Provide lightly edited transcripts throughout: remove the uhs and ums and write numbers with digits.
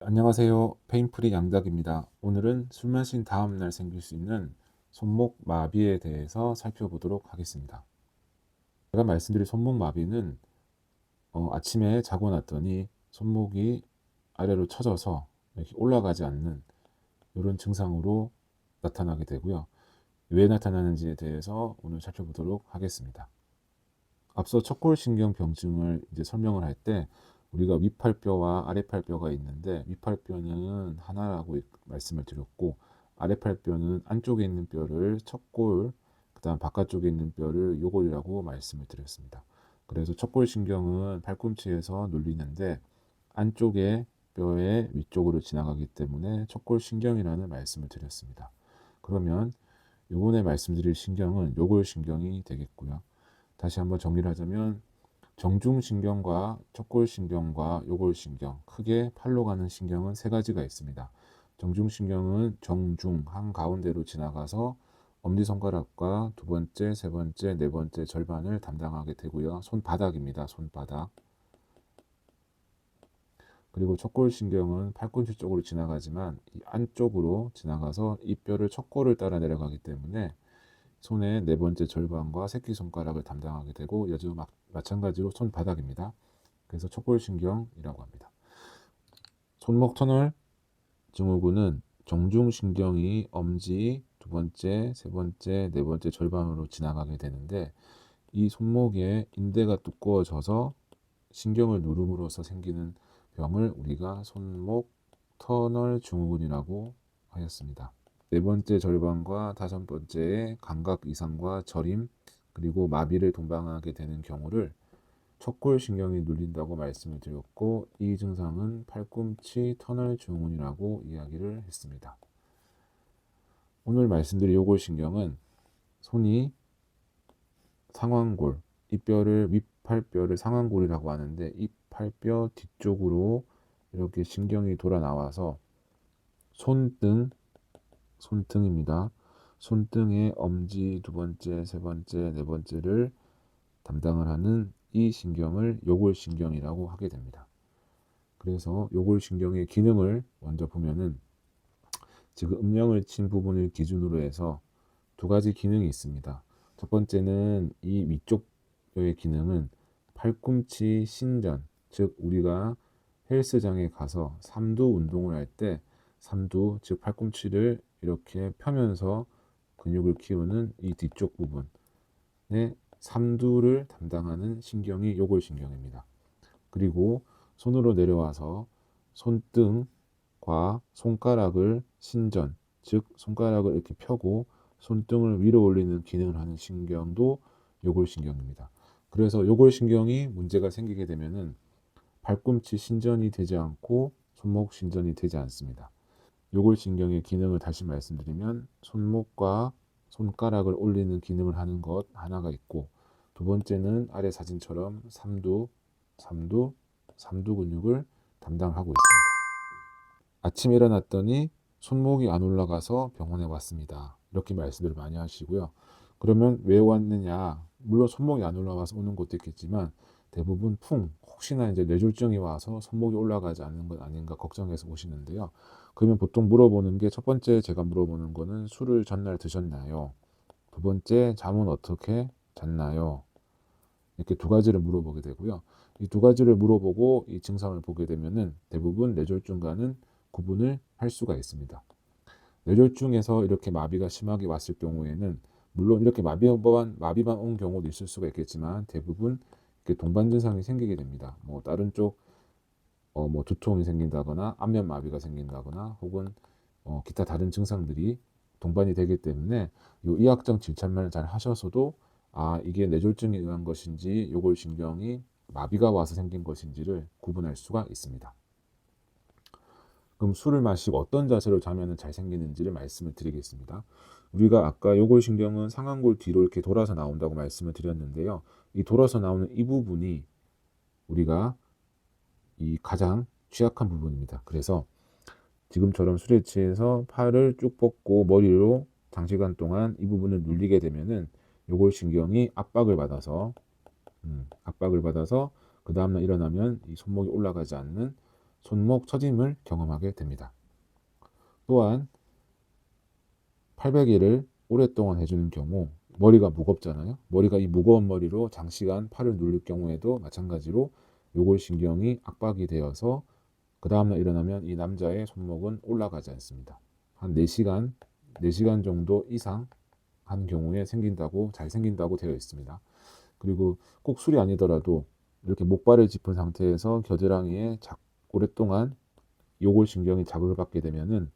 안녕하세요. 페인프리 양닭입니다. 오늘은 술 마신 다음날 생길 수 있는 손목 마비에 대해서 살펴보도록 하겠습니다. 제가 말씀드릴 손목 마비는 아침에 자고 났더니 손목이 아래로 처져서 이렇게 올라가지 않는 이런 증상으로 나타나게 되고요. 왜 나타나는지에 대해서 오늘 살펴보도록 하겠습니다. 앞서 척골신경 병증을 이제 설명을 할 때 우리가 위팔뼈와 아래팔뼈가 있는데, 위팔뼈는 하나라고 말씀을 드렸고, 아래팔뼈는 안쪽에 있는 뼈를 척골, 그다음 바깥쪽에 있는 뼈를 요골이라고 말씀을 드렸습니다. 그래서 척골신경은 팔꿈치에서 눌리는데 안쪽에 뼈의 위쪽으로 지나가기 때문에 척골신경이라는 말씀을 드렸습니다. 그러면 요번에 말씀드릴 신경은 요골신경이 되겠고요. 다시 한번 정리를 하자면 정중신경과 척골신경과 요골신경, 크게 팔로 가는 신경은 세 가지가 있습니다. 정중신경은 정중 한가운데로 지나가서 엄지손가락과 두 번째, 세 번째, 네 번째 절반을 담당하게 되고요. 손바닥입니다. 손바닥. 그리고 척골신경은 팔꿈치 쪽으로 지나가지만 이 안쪽으로 지나가서 이 뼈를 척골을 따라 내려가기 때문에 손의 네 번째 절반과 새끼손가락을 담당하게 되고, 여주 마찬가지로 손바닥입니다. 그래서 척골신경이라고 합니다. 손목 터널 증후군은 정중신경이 엄지 두 번째, 세 번째, 네 번째 절반으로 지나가게 되는데, 이 손목에 인대가 두꺼워져서 신경을 누름으로써 생기는 병을 우리가 손목 터널 증후군이라고 하였습니다. 네 번째 절반과 다섯 번째의 감각 이상과 저림, 그리고 마비를 동반하게 되는 경우를 척골신경이 눌린다고 말씀을 드렸고, 이 증상은 팔꿈치 터널 증후군이라고 이야기를 했습니다. 오늘 말씀드릴 요골신경은 손이 상완골, 이 뼈를 윗팔뼈를 상완골이라고 하는데, 이 팔뼈 뒤쪽으로 이렇게 신경이 돌아 나와서 손등입니다. 손등의 엄지 두 번째, 세 번째, 네 번째를 담당을 하는 이 신경을 요골신경이라고 하게 됩니다. 그래서 요골신경의 기능을 먼저 보면은, 지금 음영을 친 부분을 기준으로 해서 두 가지 기능이 있습니다. 첫 번째는 이 위쪽 뼈의 기능은 팔꿈치 신전, 즉 우리가 헬스장에 가서 삼두 운동을 할 때 삼두, 즉 팔꿈치를 이렇게 펴면서 근육을 키우는 이 뒤쪽 부분에 삼두를 담당하는 신경이 요골신경입니다. 그리고 손으로 내려와서 손등과 손가락을 신전, 즉 손가락을 이렇게 펴고 손등을 위로 올리는 기능을 하는 신경도 요골신경입니다. 그래서 요골신경이 문제가 생기게 되면은 발꿈치 신전이 되지 않고 손목 신전이 되지 않습니다. 요골신경의 기능을 다시 말씀드리면, 손목과 손가락을 올리는 기능을 하는 것 하나가 있고, 두 번째는 아래 사진처럼 삼두 근육을 담당하고 있습니다. 아침에 일어났더니 손목이 안 올라가서 병원에 왔습니다. 이렇게 말씀들을 많이 하시고요. 그러면 왜 왔느냐? 물론 손목이 안 올라가서 오는 것도 있겠지만 대부분 혹시나 이제 뇌졸중이 와서 손목이 올라가지 않는 것 아닌가 걱정해서 오시는데요. 그러면 보통 물어보는 게, 첫 번째 제가 물어보는 거는 술을 전날 드셨나요? 두 번째, 잠은 어떻게 잤나요? 이렇게 두 가지를 물어보게 되고요. 이 두 가지를 물어보고 이 증상을 보게 되면은 대부분 뇌졸중과는 구분을 할 수가 있습니다. 뇌졸중에서 이렇게 마비가 심하게 왔을 경우에는 물론 이렇게 마비만 온 경우도 있을 수가 있겠지만 대부분 동반 증상이 생기게 됩니다. 뭐 다른 쪽 뭐 두통이 생긴다거나 안면 마비가 생긴다거나 혹은 기타 다른 증상들이 동반이 되기 때문에 이 의학적 진찰만을 잘 하셔서도 이게 뇌졸중에 의한 것인지 요골신경이 마비가 와서 생긴 것인지를 구분할 수가 있습니다. 그럼 술을 마시고 어떤 자세로 자면 잘 생기는지를 말씀을 드리겠습니다. 우리가 아까 요골신경은 상완골 뒤로 이렇게 돌아서 나온다고 말씀을 드렸는데요. 이 돌아서 나오는 이 부분이 우리가 이 가장 취약한 부분입니다. 그래서 지금처럼 술에 취해서 팔을 쭉 뻗고 머리로 장시간 동안 이 부분을 눌리게 되면은 요골신경이 압박을 받아서 그 다음날 일어나면 이 손목이 올라가지 않는 손목 처짐을 경험하게 됩니다. 또한 팔베개를 오랫동안 해주는 경우 머리가 무겁잖아요. 머리가 이 무거운 머리로 장시간 팔을 누를 경우에도 마찬가지로 요골신경이 압박이 되어서 그 다음날 일어나면 이 남자의 손목은 올라가지 않습니다. 한 4시간 정도 이상 한 경우에 잘 생긴다고 되어 있습니다. 그리고 꼭 술이 아니더라도 이렇게 목발을 짚은 상태에서 겨드랑이에 오랫동안 요골신경이 자극을 받게 되면은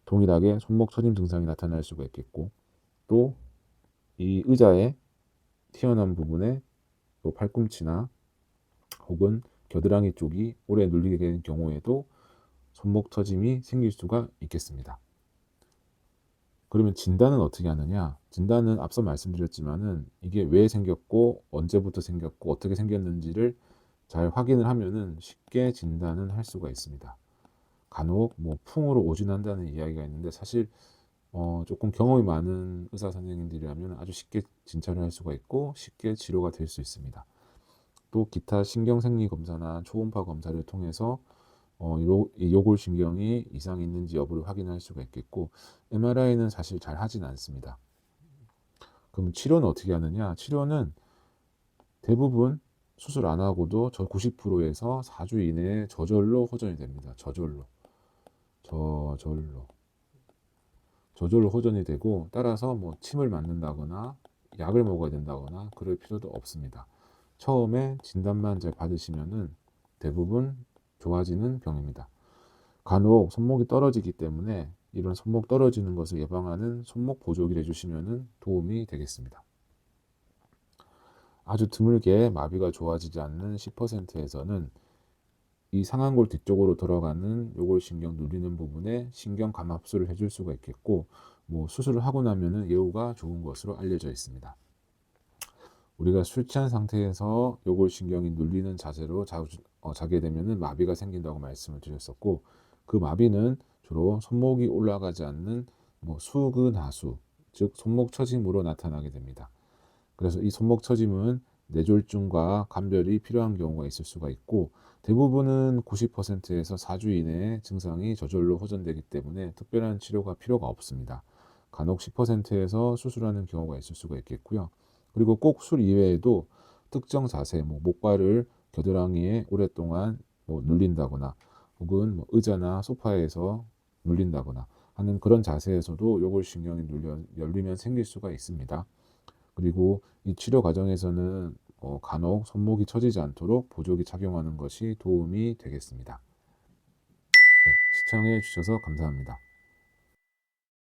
동일하게 손목 처짐 증상이 나타날 수가 있겠고, 또 이 의자의 튀어나온 부분에 또 팔꿈치나 혹은 겨드랑이 쪽이 오래 눌리게 되는 경우에도 손목 처짐이 생길 수가 있겠습니다. 그러면 진단은 어떻게 하느냐? 진단은 앞서 말씀드렸지만은 이게 왜 생겼고 언제부터 생겼고 어떻게 생겼는지를 잘 확인을 하면은 쉽게 진단은 할 수가 있습니다. 간혹 뭐 풍으로 오진한다는 이야기가 있는데 사실 조금 경험이 많은 의사 선생님들이라면 아주 쉽게 진찰을 할 수가 있고 쉽게 치료가 될 수 있습니다. 또 기타 신경생리 검사나 초음파 검사를 통해서 요골신경이 이상이 있는지 여부를 확인할 수가 있겠고, MRI는 사실 잘 하진 않습니다. 그럼 치료는 어떻게 하느냐? 치료는 대부분 수술 안 하고도 90%에서 4주 이내에 저절로 호전이 됩니다. 저절로 호전이 되고, 따라서 뭐 침을 맞는다거나 약을 먹어야 된다거나 그럴 필요도 없습니다. 처음에 진단만 잘 받으시면은 대부분 좋아지는 병입니다. 간혹 손목이 떨어지기 때문에 이런 손목 떨어지는 것을 예방하는 손목 보조기를 해주시면 도움이 되겠습니다. 아주 드물게 마비가 좋아지지 않는 10%에서는 이 상안골 뒤쪽으로 돌아가는 요골신경 눌리는 부분에 신경 감압술을 해줄 수가 있겠고, 뭐 수술을 하고 나면은 예후가 좋은 것으로 알려져 있습니다. 우리가 술 취한 상태에서 요골신경이 눌리는 자세로 자게 되면은 마비가 생긴다고 말씀을 드렸었고, 그 마비는 주로 손목이 올라가지 않는 뭐 수근하수, 즉 손목 처짐으로 나타나게 됩니다. 그래서 이 손목 처짐은 뇌졸중과 감별이 필요한 경우가 있을 수가 있고, 대부분은 90%에서 4주 이내에 증상이 저절로 호전되기 때문에 특별한 치료가 필요가 없습니다. 간혹 10%에서 수술하는 경우가 있을 수가 있겠고요. 그리고 꼭 술 이외에도 특정 자세, 뭐 목발을 겨드랑이에 오랫동안 뭐 눌린다거나 혹은 뭐 의자나 소파에서 눌린다거나 하는 그런 자세에서도 요골신경이 열리면 생길 수가 있습니다. 그리고 이 치료 과정에서는 간혹 손목이 처지지 않도록 보조기 착용하는 것이 도움이 되겠습니다. 네, 시청해 주셔서 감사합니다.